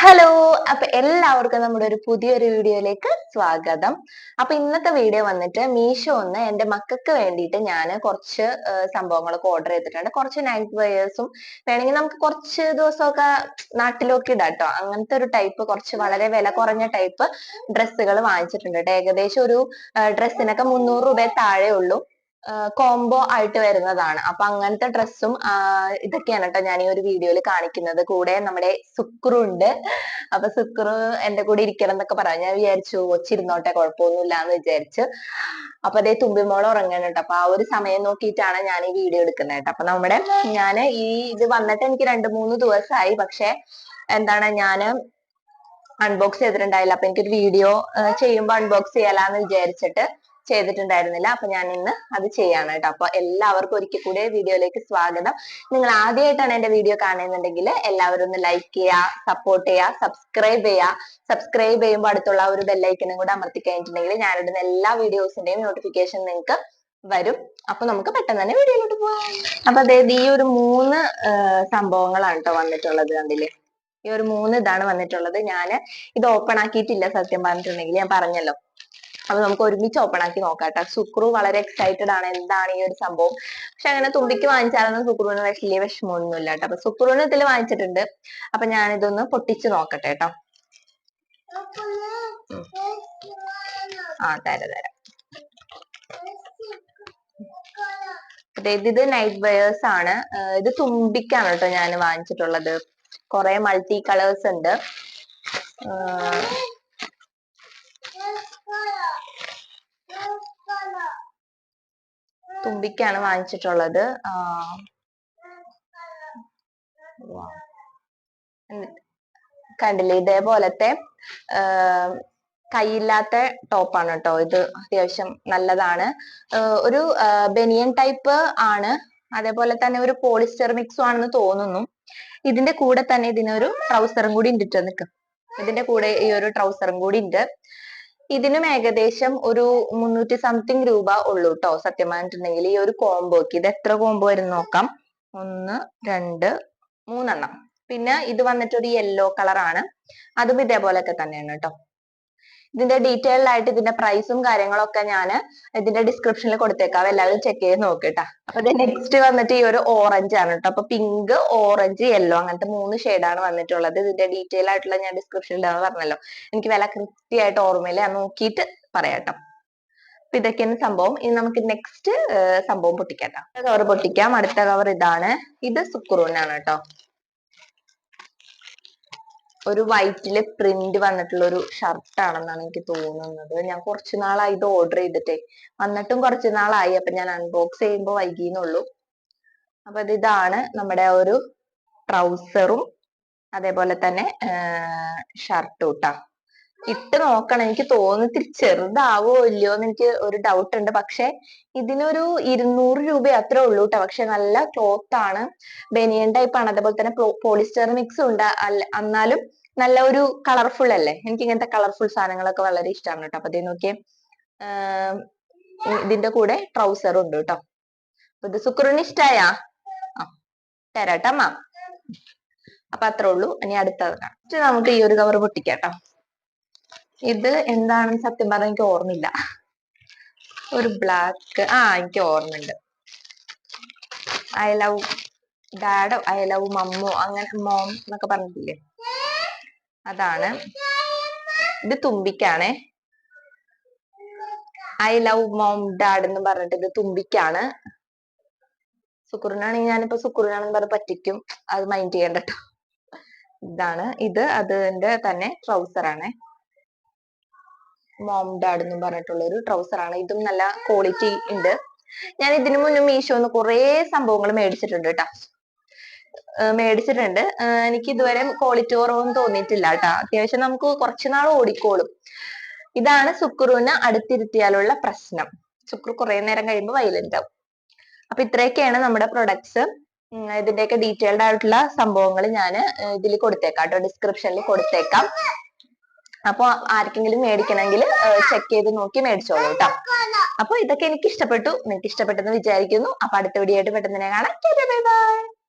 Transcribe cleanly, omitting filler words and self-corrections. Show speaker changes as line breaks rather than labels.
Hello. അപ്പൊ എല്ലാവർക്കും നമ്മുടെ ഒരു പുതിയൊരു വീഡിയോയിലേക്ക് സ്വാഗതം. അപ്പൊ ഇന്നത്തെ വീഡിയോ വന്നിട്ട് മീഷോന്ന് എന്റെ മക്കൾക്ക് വേണ്ടിയിട്ട് ഞാൻ കുറച്ച് സംഭവങ്ങളൊക്കെ ഓർഡർ ചെയ്തിട്ടുണ്ട്. കുറച്ച് നൈറ്റ് വെയേഴ്സും വേണമെങ്കിൽ നമുക്ക് കുറച്ച് ദിവസമൊക്കെ നാട്ടിലൊക്കെ ഇടാം ട്ടോ. അങ്ങനത്തെ ഒരു ടൈപ്പ് കുറച്ച് വളരെ വില കുറഞ്ഞ ടൈപ്പ് ഡ്രസ്സുകൾ വാങ്ങിച്ചിട്ടുണ്ട് ട്ടോ. ഏകദേശം ഒരു ഡ്രസ്സിനൊക്കെ 300 രൂപ താഴെ ഉള്ളൂ. കോംബോ ആയിട്ട് വരുന്നതാണ്. അപ്പൊ അങ്ങനത്തെ ഡ്രസ്സും ഇതൊക്കെയാണ് കേട്ടോ ഞാൻ ഈ ഒരു വീഡിയോയിൽ കാണിക്കുന്നത്. കൂടെ നമ്മുടെ സുക്രു ഉണ്ട്. അപ്പൊ സുക്രു എന്റെ കൂടെ ഇരിക്കണം എന്നൊക്കെ പറയാം. ഞാൻ വിചാരിച്ചു കൊച്ചിരുന്നോട്ടെ, കുഴപ്പമൊന്നുമില്ല എന്ന് വിചാരിച്ചു. അപ്പൊ അതേ തുമ്പിമോൾ ഉറങ്ങാണ് കേട്ടോ. അപ്പൊ ആ ഒരു സമയം നോക്കിയിട്ടാണ് ഞാൻ ഈ വീഡിയോ എടുക്കുന്നത് കേട്ടോ. അപ്പൊ ഞാൻ ഇത് വന്നിട്ട് എനിക്ക് 2-3 ദിവസമായി. പക്ഷെ എന്താണ് ഞാന് അൺബോക്സ് ചെയ്തിട്ടുണ്ടായില്ല. അപ്പൊ എനിക്കൊരു വീഡിയോ ചെയ്യുമ്പോൾ അൺബോക്സ് ചെയ്യാലാന്ന് വിചാരിച്ചിട്ട് ചെയ്തിട്ടുണ്ടായിരുന്നില്ല. അപ്പൊ ഞാൻ ഇന്ന് അത് ചെയ്യാണ് കേട്ടോ. അപ്പൊ എല്ലാവർക്കും ഒരിക്കൽ കൂടെ വീഡിയോയിലേക്ക് സ്വാഗതം. നിങ്ങൾ ആദ്യമായിട്ടാണ് എന്റെ വീഡിയോ കാണുന്നുണ്ടെങ്കിൽ എല്ലാവരും ഒന്ന് ലൈക്ക് ചെയ്യുക, സപ്പോർട്ട് ചെയ്യുക, സബ്സ്ക്രൈബ് ചെയ്യുമ്പോൾ അടുത്തുള്ള ഒരു ബെല്ലൈക്കനും കൂടെ അമർത്തി കഴിഞ്ഞിട്ടുണ്ടെങ്കിൽ ഞാനിടുന്ന എല്ലാ വീഡിയോസിന്റെയും നോട്ടിഫിക്കേഷൻ നിങ്ങൾക്ക് വരും. അപ്പൊ നമുക്ക് പെട്ടെന്ന് തന്നെ വീഡിയോയിലോട്ട് പോവാം. അപ്പൊ അതായത് ഈ ഒരു 3 സംഭവങ്ങളാണ് കേട്ടോ വന്നിട്ടുള്ളത്. കണ്ടില്ലേ, ഈ ഒരു 3 ഇതാണ് വന്നിട്ടുള്ളത്. ഞാൻ ഇത് ഓപ്പൺ ആക്കിയിട്ടില്ല സത്യം പറഞ്ഞിട്ടുണ്ടെങ്കിൽ, ഞാൻ പറഞ്ഞല്ലോ. അപ്പൊ നമുക്ക് ഒരുമിച്ച് ഓപ്പൺ ആക്കി നോക്കാട്ടോ. സുക്രു വളരെ എക്സൈറ്റഡ് ആണ് എന്താണ് ഈ ഒരു സംഭവം. പക്ഷെ അങ്ങനെ തുമ്പിക്ക് വാങ്ങിച്ചാലൊന്നും സുക്രുവിന് വലിയ വിഷമമൊന്നും ഇല്ല കേട്ടോ. അപ്പൊ സുക്രുവിന് ഇതിൽ വാങ്ങിച്ചിട്ടുണ്ട്. അപ്പൊ ഞാൻ ഇതൊന്ന് പൊട്ടിച്ച് നോക്കട്ടെ കേട്ടോ. തരാം. അതായത് ഇത് നൈറ്റ് വെയേഴ്സ് ആണ്. ഇത് തുമ്പിക്കാണ് കേട്ടോ ഞാൻ വാങ്ങിച്ചിട്ടുള്ളത്. കുറെ മൾട്ടി കളേഴ്സ് ഉണ്ട്. തുമ്പിക്കാണ് വാങ്ങിച്ചിട്ടുള്ളത്. കണ്ടില്ലേ, ഇതേപോലത്തെ കൈയില്ലാത്ത ടോപ്പാണ് കേട്ടോ. ഇത് അത്യാവശ്യം നല്ലതാണ്. ഒരു ബനിയൻ ടൈപ്പ് ആണ്. അതേപോലെ തന്നെ ഒരു പോളിസ്റ്റർ മിക്സും ആണെന്ന് തോന്നുന്നു. ഇതിന്റെ കൂടെ തന്നെ ഇതിനൊരു ട്രൗസറും കൂടി ഉണ്ട്. നിൽക്കും, ഇതിന്റെ കൂടെ ഈ ഒരു ട്രൗസറും കൂടി ഉണ്ട്. ഇതിനും ഏകദേശം ഒരു 300 സംതിങ് രൂപ ഉള്ളൂ കേട്ടോ. സത്യം പറഞ്ഞിട്ടുണ്ടെങ്കിൽ ഈ ഒരു കോംബോക്ക് ഇത് എത്ര കോംബോ വരും നോക്കാം. 1, 2, 3 പിന്നെ ഇത് വന്നിട്ട് ഒരു യെല്ലോ കളറാണ്. അതും ഇതേപോലൊക്കെ തന്നെയാണ് കേട്ടോ. ഇതിന്റെ ഡീറ്റെയിൽഡ് ആയിട്ട് ഇതിന്റെ പ്രൈസും കാര്യങ്ങളൊക്കെ ഞാൻ ഇതിന്റെ ഡിസ്ക്രിപ്ഷനിൽ കൊടുത്തേക്കാം. എല്ലാവരും ചെക്ക് ചെയ്ത് നോക്കിട്ടാ. അപ്പൊ നെക്സ്റ്റ് വന്നിട്ട് ഈ ഒരു ഓറഞ്ച് ആണ് കേട്ടോ. അപ്പൊ പിങ്ക്, ഓറഞ്ച്, യെല്ലോ അങ്ങനത്തെ 3 ഷെയ്ഡാണ് വന്നിട്ടുള്ളത്. ഇതിന്റെ ഡീറ്റെയിൽ ആയിട്ടുള്ള ഞാൻ ഡിസ്ക്രിപ്ഷനിൽ പറഞ്ഞല്ലോ. എനിക്ക് വില കൃത്യമായിട്ട് ഓർമ്മയില്ല, ഞാൻ നോക്കിയിട്ട് പറയാട്ടോ. അപ്പൊ ഇതൊക്കെയാണ് സംഭവം. ഇനി നമുക്ക് നെക്സ്റ്റ് സംഭവം പൊട്ടിക്കാം. കവർ പൊട്ടിക്കാം. അടുത്ത കവർ ഇതാണ്. ഇത് സുക്രൂനാണ് കേട്ടോ. ഒരു വൈറ്റില് പ്രിന്റ് വന്നിട്ടുള്ള ഒരു ഷർട്ട് ആണെന്നാണ് എനിക്ക് തോന്നുന്നത്. ഞാൻ കുറച്ചു നാളായി ഇത് ഓർഡർ ചെയ്തിട്ടേ, വന്നിട്ടും കുറച്ചു നാളായി. അപ്പൊ ഞാൻ അൺബോക്സ് ചെയ്യുമ്പോൾ വൈകിയെന്നുള്ളൂ. അപ്പൊ ഇതാണ് നമ്മുടെ ഒരു ട്രൗസറും അതേപോലെ തന്നെ ഷർട്ടും ഇട്ടാ. ഇട്ട് നോക്കണം. എനിക്ക് തോന്നുന്നു ഇത്തിരി ചെറുതാവോ ഇല്ലയോ എന്ന് എനിക്ക് ഒരു ഡൗട്ട് ഉണ്ട്. പക്ഷെ ഇതിനൊരു 200 രൂപ അത്രേ ഉള്ളൂ കേട്ടോ. പക്ഷെ നല്ല ക്ലോത്ത് ആണ്, ബനിയൻ ടൈപ്പ് ആണ്. അതേപോലെ തന്നെ പോളിസ്റ്റർ മിക്സ് ഉണ്ട്. എന്നാലും നല്ല ഒരു കളർഫുൾ അല്ലേ. എനിക്ക് ഇങ്ങനത്തെ കളർഫുൾ സാധനങ്ങളൊക്കെ വളരെ ഇഷ്ടമാണ് കേട്ടോ. അപ്പൊ ഇത് നോക്കിയേ, ഇതിന്റെ കൂടെ ട്രൗസറും ഉണ്ട് കേട്ടോ. അപ്പൊ ഇത് സുക്രൂന് ഇഷ്ടായാ? തരാട്ടമ്മ. അപ്പൊ അത്രേ ഉള്ളൂ. ഇനി അടുത്തത് നമുക്ക് ഈ ഒരു കവർ പൊട്ടിക്കാട്ടോ. ഇത് എന്താണെന്ന് സത്യം പറഞ്ഞാൽ എനിക്ക് ഓർമ്മയില്ല. ഒരു ബ്ലാക്ക്, എനിക്ക് ഓർമ്മയുണ്ട്. I love daddo I love mommo അങ്ങനെ മോം എന്നൊക്കെ പറഞ്ഞിട്ടില്ലേ, അതാണ്. ഇത് തുമ്പിക്കാണേ. ഐ ലവ് മോം ഡാഡ് എന്ന് പറഞ്ഞിട്ട് ഇത് തുമ്പിക്കാണ്. സുക്രൂനാണെങ്കിൽ ഞാനിപ്പോ സുക്രൂനാണെന്ന് പറഞ്ഞ് പറ്റിക്കും, അത് മൈൻഡ് ചെയ്യണ്ട കേട്ടോ. ഇതാണ് ഇത്. അതിന്റെ തന്നെ ട്രൗസർ ആണ്. മോം ഡാഡ് എന്നും പറഞ്ഞിട്ടുള്ള ഒരു ട്രൗസർ ആണ്. ഇതും നല്ല ക്വാളിറ്റി ഉണ്ട്. ഞാൻ ഇതിനു മുന്നേ മീഷോന്ന് കുറെ സംഭവങ്ങൾ മേടിച്ചിട്ടുണ്ട് കേട്ടോ. എനിക്ക് ഇതുവരെ ക്വാളിറ്റി കുറവൊന്നും തോന്നിയിട്ടില്ല കേട്ടോ. അത്യാവശ്യം നമുക്ക് കുറച്ചുനാൾ ഓടിക്കോളും. ഇതാണ് സുക്രൂന് അടുത്തിരുത്തിയാലുള്ള പ്രശ്നം. സുക്രു കുറെ നേരം കഴിയുമ്പോൾ വൈലന്റ് ആവും. അപ്പൊ ഇത്രയൊക്കെയാണ് നമ്മുടെ പ്രൊഡക്ട്സ്. ഇതിന്റെയൊക്കെ ഡീറ്റെയിൽഡ് ആയിട്ടുള്ള സംഭവങ്ങൾ ഞാൻ ഇതിൽ കൊടുത്തേക്കാം കേട്ടോ, ഡിസ്ക്രിപ്ഷനിൽ കൊടുത്തേക്കാം. അപ്പൊ ആർക്കെങ്കിലും മേടിക്കണമെങ്കിൽ ചെക്ക് ചെയ്ത് നോക്കി മേടിച്ചോളൂ കേട്ടോ. അപ്പൊ ഇതൊക്കെ എനിക്ക് ഇഷ്ടപ്പെട്ടു, നിങ്ങൾക്ക് ഇഷ്ടപ്പെട്ടെന്ന് വിചാരിക്കുന്നു. അപ്പൊ അടുത്ത വീഡിയോ ആയിട്ട് പെട്ടെന്ന് തന്നെ കാണാം. Bye bye.